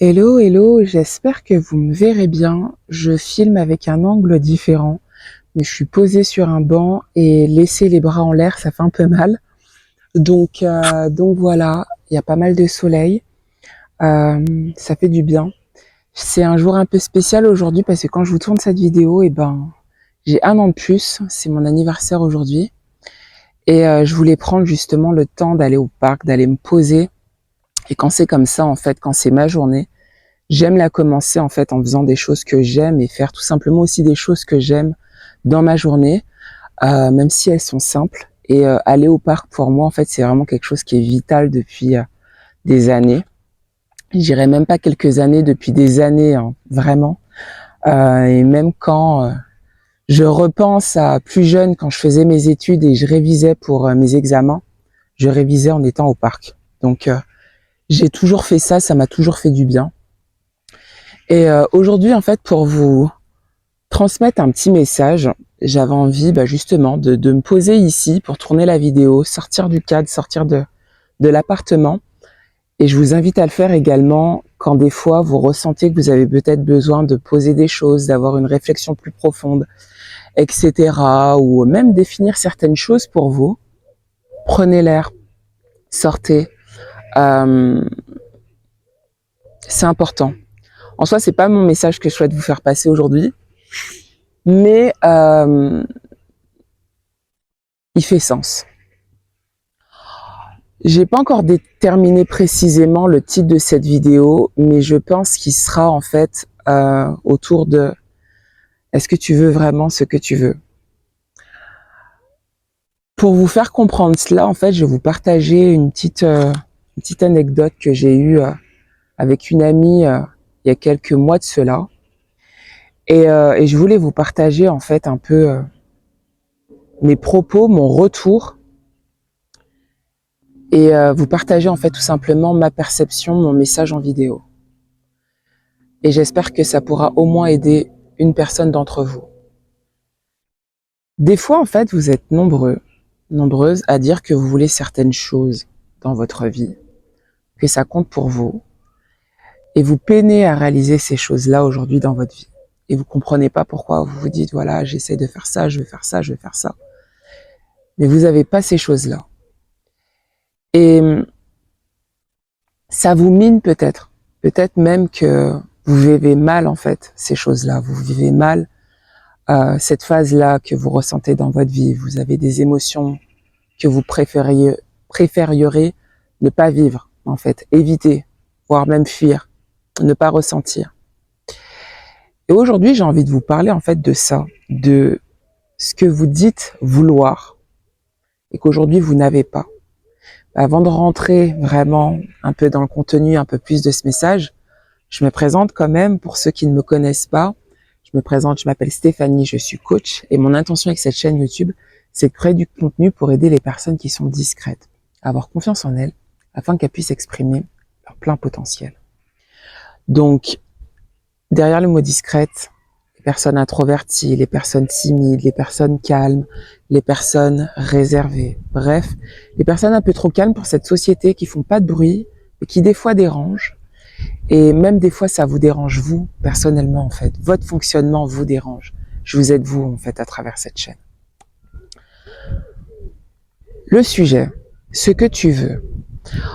Hello, hello, j'espère que vous me verrez bien. Je filme avec un angle différent, mais je suis posée sur un banc et laisser les bras en l'air, ça fait un peu mal. Donc voilà, il y a pas mal de soleil, ça fait du bien. C'est un jour un peu spécial aujourd'hui parce que quand je vous tourne cette vidéo, j'ai un an de plus, c'est mon anniversaire aujourd'hui. Et je voulais prendre justement le temps d'aller au parc, d'aller me poser. Et quand c'est comme ça, en fait, quand c'est ma journée, j'aime la commencer en fait en faisant des choses que j'aime et faire tout simplement aussi des choses que j'aime dans ma journée, même si elles sont simples. Et aller au parc pour moi en fait c'est vraiment quelque chose qui est vital depuis des années. Je dirais même pas quelques années, depuis des années hein, vraiment. Et même quand je repense à plus jeune, quand je faisais mes études et je révisais pour mes examens, je révisais en étant au parc. Donc j'ai toujours fait ça, ça m'a toujours fait du bien. Et aujourd'hui, en fait, pour vous transmettre un petit message, j'avais envie justement de me poser ici pour tourner la vidéo, sortir du cadre, sortir de l'appartement. Et je vous invite à le faire également quand des fois vous ressentez que vous avez peut-être besoin de poser des choses, d'avoir une réflexion plus profonde, etc. Ou même définir certaines choses pour vous. Prenez l'air, sortez. Euh, c'est important. En soi, c'est pas mon message que je souhaite vous faire passer aujourd'hui, mais il fait sens. J'ai pas encore déterminé précisément le titre de cette vidéo, mais je pense qu'il sera en fait autour de est-ce que tu veux vraiment ce que tu veux? Pour vous faire comprendre cela, en fait, je vais vous partager une petite anecdote que j'ai eue avec une amie il y a quelques mois de cela. Et je voulais vous partager en fait un peu mes propos, mon retour, et vous partager en fait tout simplement ma perception, mon message en vidéo. Et j'espère que ça pourra au moins aider une personne d'entre vous. Des fois, en fait, vous êtes nombreuses à dire que vous voulez certaines choses dans votre vie, que ça compte pour vous, et vous peinez à réaliser ces choses-là aujourd'hui dans votre vie. Et vous comprenez pas pourquoi vous vous dites, voilà, j'essaie de faire ça, je vais faire ça, je vais faire ça. Mais vous n'avez pas ces choses-là. Et ça vous mine peut-être. Peut-être même que vous vivez mal, en fait, ces choses-là. Vous vivez mal cette phase-là que vous ressentez dans votre vie. Vous avez des émotions que vous préférierez ne pas vivre, en fait, éviter, voire même fuir, ne pas ressentir. Et aujourd'hui, j'ai envie de vous parler en fait de ça, de ce que vous dites vouloir et qu'aujourd'hui vous n'avez pas. Avant de rentrer vraiment un peu dans le contenu, un peu plus de ce message, je me présente quand même pour ceux qui ne me connaissent pas. Je me présente, je m'appelle Stéphanie, je suis coach et mon intention avec cette chaîne YouTube, c'est de créer du contenu pour aider les personnes qui sont discrètes à avoir confiance en elles afin qu'elles puissent exprimer leur plein potentiel. Donc, derrière le mot discrète, les personnes introverties, les personnes timides, les personnes calmes, les personnes réservées, bref, les personnes un peu trop calmes pour cette société qui font pas de bruit et qui des fois dérangent. Et même des fois, ça vous dérange vous, personnellement, en fait. Votre fonctionnement vous dérange. Je vous aide, vous, en fait, à travers cette chaîne. Le sujet, ce que tu veux.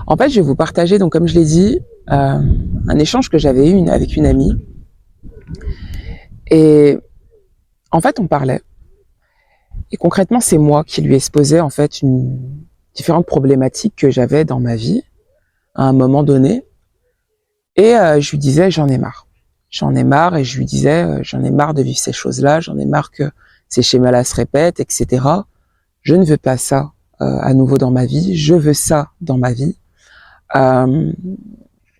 En fait, je vais vous partager, donc comme je l'ai dit, un échange que j'avais eu avec une amie. Et en fait, on parlait. Et concrètement, c'est moi qui lui exposais, en fait, différentes problématiques que j'avais dans ma vie, à un moment donné. Et je lui disais, j'en ai marre. J'en ai marre, et je lui disais, j'en ai marre de vivre ces choses-là, j'en ai marre que ces schémas-là se répètent, etc. Je ne veux pas ça à nouveau dans ma vie, je veux ça dans ma vie.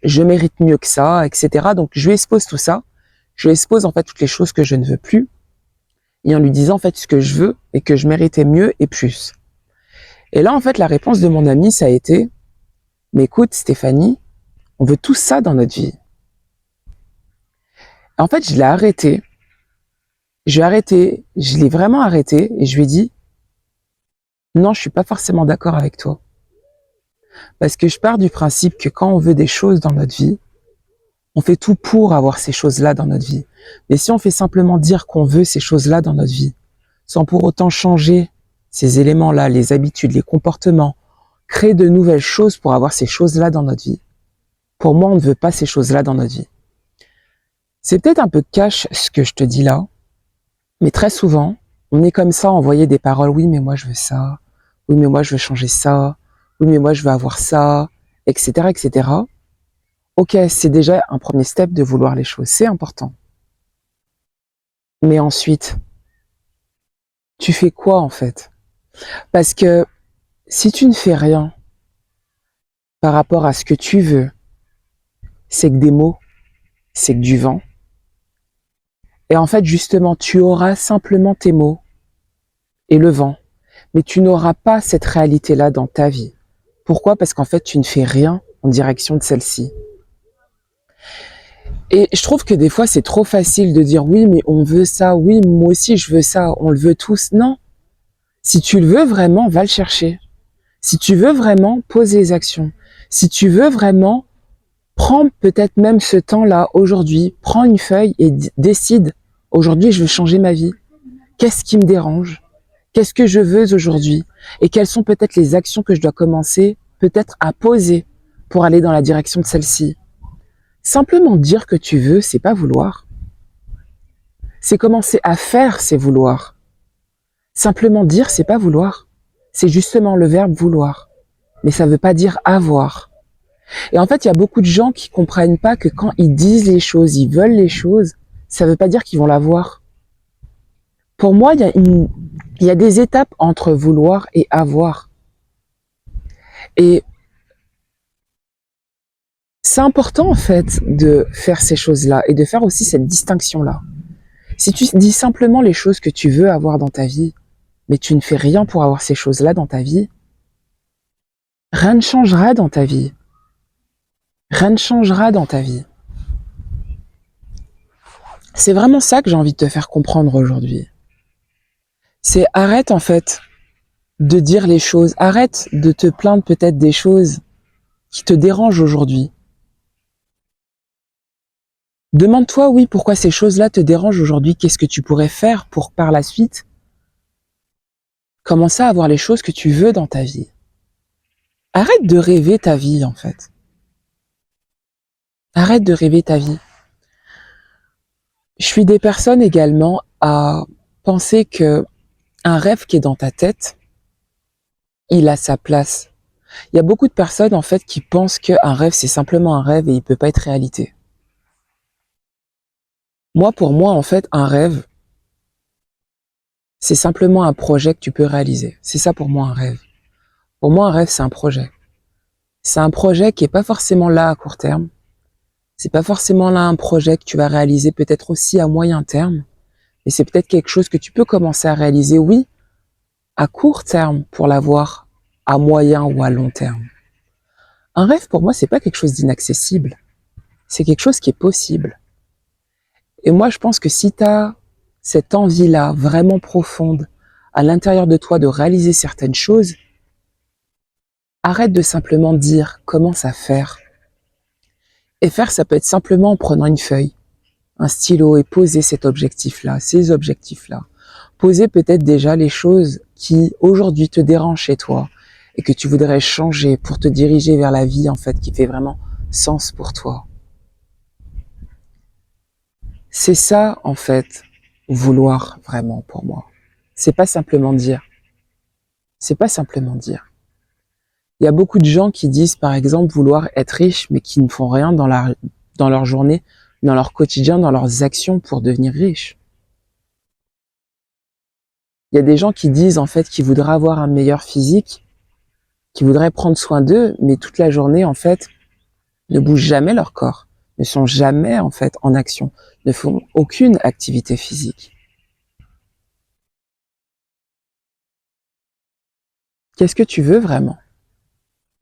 Je mérite mieux que ça, etc. Donc je lui expose tout ça, je lui expose en fait toutes les choses que je ne veux plus, et en lui disant en fait ce que je veux et que je méritais mieux et plus. Et là en fait la réponse de mon ami ça a été, mais écoute Stéphanie, on veut tout ça dans notre vie. En fait, je l'ai arrêté. Je l'ai vraiment arrêté et je lui ai dit, non, je suis pas forcément d'accord avec toi. Parce que je pars du principe que quand on veut des choses dans notre vie, On fait tout pour avoir ces choses-là dans notre vie. Mais si on fait simplement dire qu'on veut ces choses-là dans notre vie, sans pour autant changer ces éléments-là, les habitudes, les comportements, créer de nouvelles choses pour avoir ces choses-là dans notre vie, pour moi, on ne veut pas ces choses-là dans notre vie. C'est peut-être un peu cash ce que je te dis là, mais très souvent, on est comme ça à envoyer des paroles. Oui, mais moi je veux ça. Oui, mais moi je veux changer ça. Oui, mais moi je veux avoir ça, etc., etc. Ok, c'est déjà un premier step de vouloir les choses, c'est important. Mais ensuite, tu fais quoi en fait? Parce que si tu ne fais rien par rapport à ce que tu veux, c'est que des mots, c'est que du vent. Et en fait, justement, tu auras simplement tes mots et le vent, mais tu n'auras pas cette réalité-là dans ta vie. Pourquoi? Parce qu'en fait, tu ne fais rien en direction de celle-ci. Et je trouve que des fois, c'est trop facile de dire oui, mais on veut ça, oui, moi aussi je veux ça, on le veut tous. Non. Si tu le veux vraiment, va le chercher. Si tu veux vraiment, pose les actions. Si tu veux vraiment, prends peut-être même ce temps-là aujourd'hui, prends une feuille et décide, aujourd'hui je veux changer ma vie. Qu'est-ce qui me dérange? Qu'est-ce que je veux aujourd'hui? Et quelles sont peut-être les actions que je dois commencer peut-être à poser pour aller dans la direction de celle-ci? Simplement dire que tu veux, c'est pas vouloir. C'est commencer à faire, c'est vouloir. Simplement dire, c'est pas vouloir. C'est justement le verbe vouloir. Mais ça veut pas dire avoir. Et en fait, il y a beaucoup de gens qui comprennent pas que quand ils disent les choses, ils veulent les choses, ça veut pas dire qu'ils vont l'avoir. Pour moi, il y a des étapes entre vouloir et avoir. Et c'est important en fait de faire ces choses-là et de faire aussi cette distinction-là. Si tu dis simplement les choses que tu veux avoir dans ta vie, mais tu ne fais rien pour avoir ces choses-là dans ta vie, rien ne changera dans ta vie. Rien ne changera dans ta vie. C'est vraiment ça que j'ai envie de te faire comprendre aujourd'hui. C'est arrête en fait de dire les choses, arrête de te plaindre peut-être des choses qui te dérangent aujourd'hui. Demande-toi, oui, pourquoi ces choses-là te dérangent aujourd'hui, qu'est-ce que tu pourrais faire pour par la suite commencer à avoir les choses que tu veux dans ta vie. Arrête de rêver ta vie en fait. Arrête de rêver ta vie. Je suis des personnes également à penser que un rêve qui est dans ta tête, il a sa place. Il y a beaucoup de personnes en fait qui pensent qu'un rêve c'est simplement un rêve et il peut pas être réalité. Moi, pour moi, en fait, un rêve, c'est simplement un projet que tu peux réaliser. C'est ça pour moi un rêve. Pour moi, un rêve, c'est un projet. C'est un projet qui est pas forcément là à court terme. C'est pas forcément là un projet que tu vas réaliser peut-être aussi à moyen terme. Mais c'est peut-être quelque chose que tu peux commencer à réaliser, oui, à court terme pour l'avoir à moyen ou à long terme. Un rêve, pour moi, c'est pas quelque chose d'inaccessible. C'est quelque chose qui est possible. Et moi, je pense que si tu as cette envie-là, vraiment profonde, à l'intérieur de toi de réaliser certaines choses, arrête de simplement dire, commence à faire. Et faire, ça peut être simplement en prenant une feuille, un stylo et poser cet objectif-là, ces objectifs-là. Poser peut-être déjà les choses qui, aujourd'hui, te dérangent chez toi et que tu voudrais changer pour te diriger vers la vie, en fait, qui fait vraiment sens pour toi. C'est ça, en fait, vouloir vraiment pour moi. C'est pas simplement dire. C'est pas simplement dire. Il y a beaucoup de gens qui disent, par exemple, vouloir être riche, mais qui ne font rien dans leur journée, dans leur quotidien, dans leurs actions pour devenir riches. Il y a des gens qui disent, en fait, qu'ils voudraient avoir un meilleur physique, qui voudraient prendre soin d'eux, mais toute la journée, en fait, ne bougent jamais leur corps, ne sont jamais, en fait, en action, ne font aucune activité physique. Qu'est-ce que tu veux vraiment?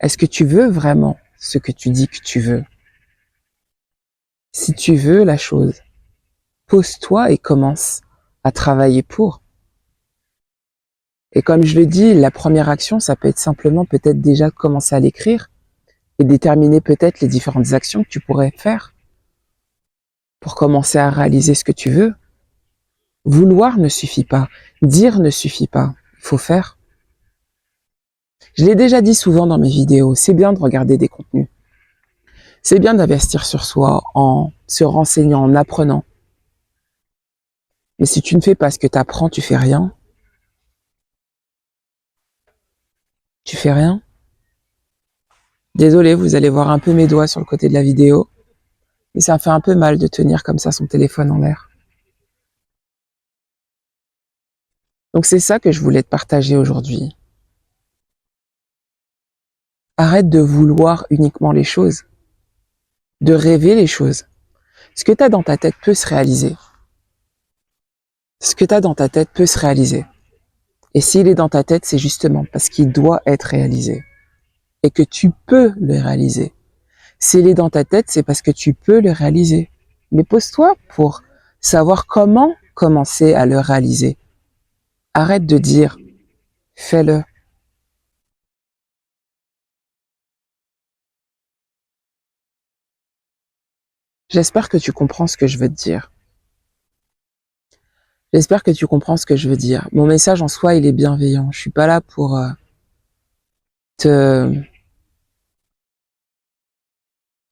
Est-ce que tu veux vraiment ce que tu dis que tu veux? Si tu veux la chose, pose-toi et commence à travailler pour. Et comme je le dis, la première action, ça peut être simplement peut-être déjà commencer à l'écrire et déterminer peut-être les différentes actions que tu pourrais faire pour commencer à réaliser ce que tu veux. Vouloir ne suffit pas, dire ne suffit pas, il faut faire. Je l'ai déjà dit souvent dans mes vidéos, c'est bien de regarder des contenus. C'est bien d'investir sur soi en se renseignant, en apprenant. Mais si tu ne fais pas ce que tu apprends, tu fais rien. Tu fais rien. Désolé, vous allez voir un peu mes doigts sur le côté de la vidéo. Mais ça fait un peu mal de tenir comme ça son téléphone en l'air. Donc c'est ça que je voulais te partager aujourd'hui. Arrête de vouloir uniquement les choses, de rêver les choses. Ce que tu as dans ta tête peut se réaliser. Ce que tu as dans ta tête peut se réaliser. Et s'il est dans ta tête, c'est justement parce qu'il doit être réalisé. Et que tu peux le réaliser. S'il est dans ta tête, c'est parce que tu peux le réaliser. Mais pose-toi pour savoir comment commencer à le réaliser. Arrête de dire « fais-le ». J'espère que tu comprends ce que je veux te dire. J'espère que tu comprends ce que je veux dire. Mon message en soi, il est bienveillant. Je suis pas là pour te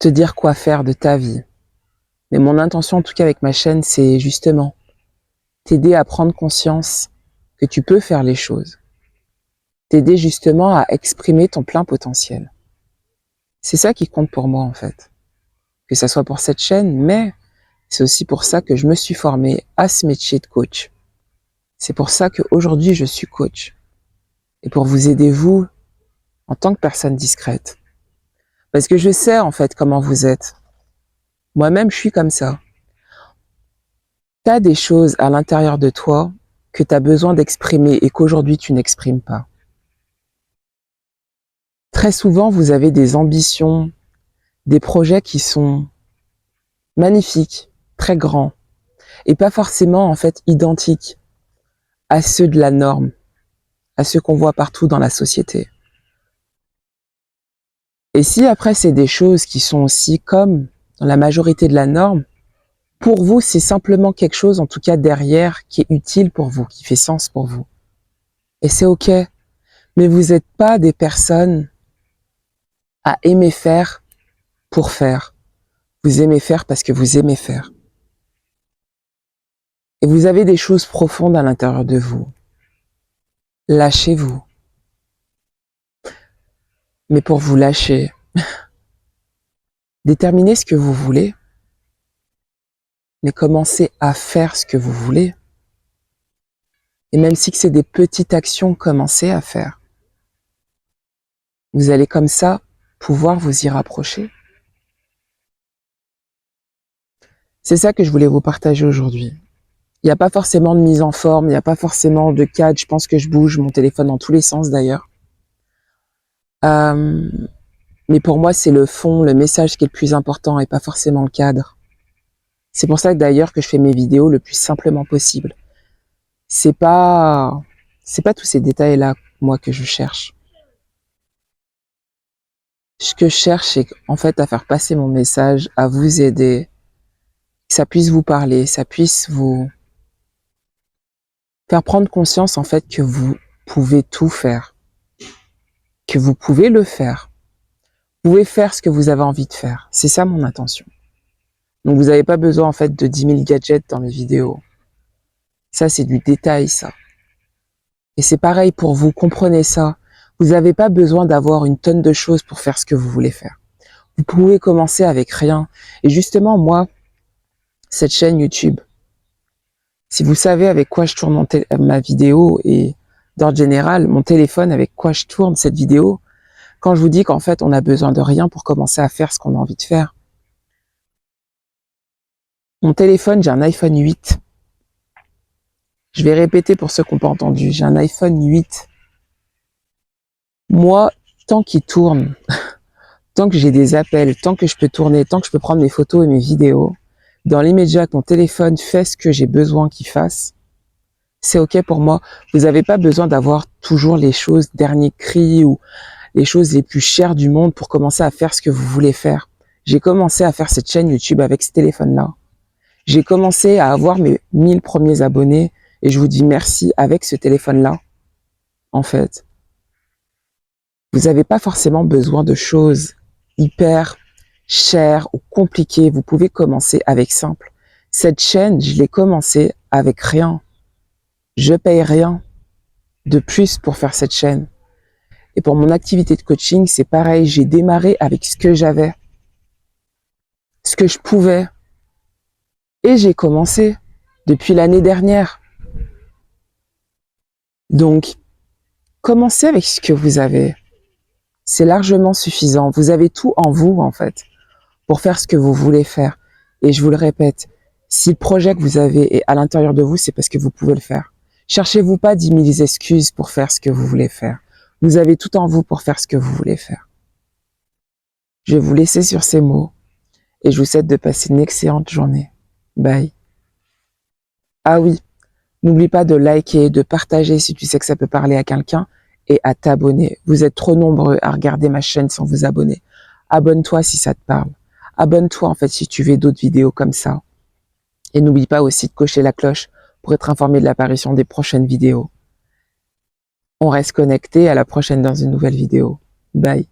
dire quoi faire de ta vie. Mais mon intention, en tout cas avec ma chaîne, c'est justement t'aider à prendre conscience que tu peux faire les choses. T'aider justement à exprimer ton plein potentiel. C'est ça qui compte pour moi en fait. Que ça soit pour cette chaîne, mais c'est aussi pour ça que je me suis formée à ce métier de coach. C'est pour ça qu'aujourd'hui je suis coach. Et pour vous aider vous, en tant que personne discrète. Parce que je sais en fait comment vous êtes. Moi-même je suis comme ça. T'as des choses à l'intérieur de toi que tu as besoin d'exprimer et qu'aujourd'hui tu n'exprimes pas. Très souvent, vous avez des ambitions, des projets qui sont magnifiques, très grands, et pas forcément en fait identiques à ceux de la norme, à ceux qu'on voit partout dans la société. Et si après c'est des choses qui sont aussi comme dans la majorité de la norme, pour vous c'est simplement quelque chose en tout cas derrière qui est utile pour vous, qui fait sens pour vous. Et c'est ok, mais vous n'êtes pas des personnes à aimer faire pour faire. Vous aimez faire parce que vous aimez faire. Et vous avez des choses profondes à l'intérieur de vous. Lâchez-vous. Mais pour vous lâcher, déterminez ce que vous voulez, mais commencez à faire ce que vous voulez. Et même si c'est des petites actions, commencez à faire. Vous allez comme ça pouvoir vous y rapprocher. C'est ça que je voulais vous partager aujourd'hui. Il n'y a pas forcément de mise en forme, il n'y a pas forcément de cadre. Je pense que je bouge mon téléphone dans tous les sens d'ailleurs. Mais pour moi, c'est le fond, le message qui est le plus important et pas forcément le cadre. C'est pour ça que d'ailleurs que je fais mes vidéos le plus simplement possible. C'est pas tous ces détails-là, moi, que je cherche. Ce que je cherche, c'est en fait à faire passer mon message, à vous aider, que ça puisse vous parler, ça puisse vous faire prendre conscience en fait que vous pouvez tout faire, que vous pouvez le faire. Vous pouvez faire ce que vous avez envie de faire. C'est ça mon intention. Donc vous n'avez pas besoin en fait de 10 000 gadgets dans mes vidéos. Ça c'est du détail ça. Et c'est pareil pour vous, comprenez ça. Vous n'avez pas besoin d'avoir une tonne de choses pour faire ce que vous voulez faire. Vous pouvez commencer avec rien. Et justement moi, cette chaîne YouTube, si vous savez avec quoi je tourne ma vidéo et d'ordre général, mon téléphone avec quoi je tourne cette vidéo, quand je vous dis qu'en fait on n'a besoin de rien pour commencer à faire ce qu'on a envie de faire. Mon téléphone, j'ai un iPhone 8. Je vais répéter pour ceux qui n'ont pas entendu, j'ai un iPhone 8. Moi, tant qu'il tourne, tant que j'ai des appels, tant que je peux tourner, tant que je peux prendre mes photos et mes vidéos, dans l'immédiat que mon téléphone fait ce que j'ai besoin qu'il fasse, c'est ok pour moi. Vous n'avez pas besoin d'avoir toujours les choses dernier cri ou les choses les plus chères du monde pour commencer à faire ce que vous voulez faire. J'ai commencé à faire cette chaîne YouTube avec ce téléphone-là. J'ai commencé à avoir mes 1000 premiers abonnés et je vous dis merci avec ce téléphone-là, en fait. Vous n'avez pas forcément besoin de choses hyper chères ou compliquées. Vous pouvez commencer avec simple. Cette chaîne, je l'ai commencée avec rien. Je paye rien de plus pour faire cette chaîne. Et pour mon activité de coaching, c'est pareil. J'ai démarré avec ce que j'avais, ce que je pouvais. Et j'ai commencé depuis l'année dernière. Donc, commencez avec ce que vous avez. C'est largement suffisant. Vous avez tout en vous, en fait, pour faire ce que vous voulez faire. Et je vous le répète, si le projet que vous avez est à l'intérieur de vous, c'est parce que vous pouvez le faire. Cherchez-vous pas 10 000 excuses pour faire ce que vous voulez faire. Vous avez tout en vous pour faire ce que vous voulez faire. Je vais vous laisser sur ces mots et je vous souhaite de passer une excellente journée. Bye. Ah oui, n'oublie pas de liker, de partager si tu sais que ça peut parler à quelqu'un et à t'abonner. Vous êtes trop nombreux à regarder ma chaîne sans vous abonner. Abonne-toi si ça te parle. Abonne-toi en fait si tu veux d'autres vidéos comme ça. Et n'oublie pas aussi de cocher la cloche pour être informé de l'apparition des prochaines vidéos. On reste connecté, à la prochaine dans une nouvelle vidéo. Bye.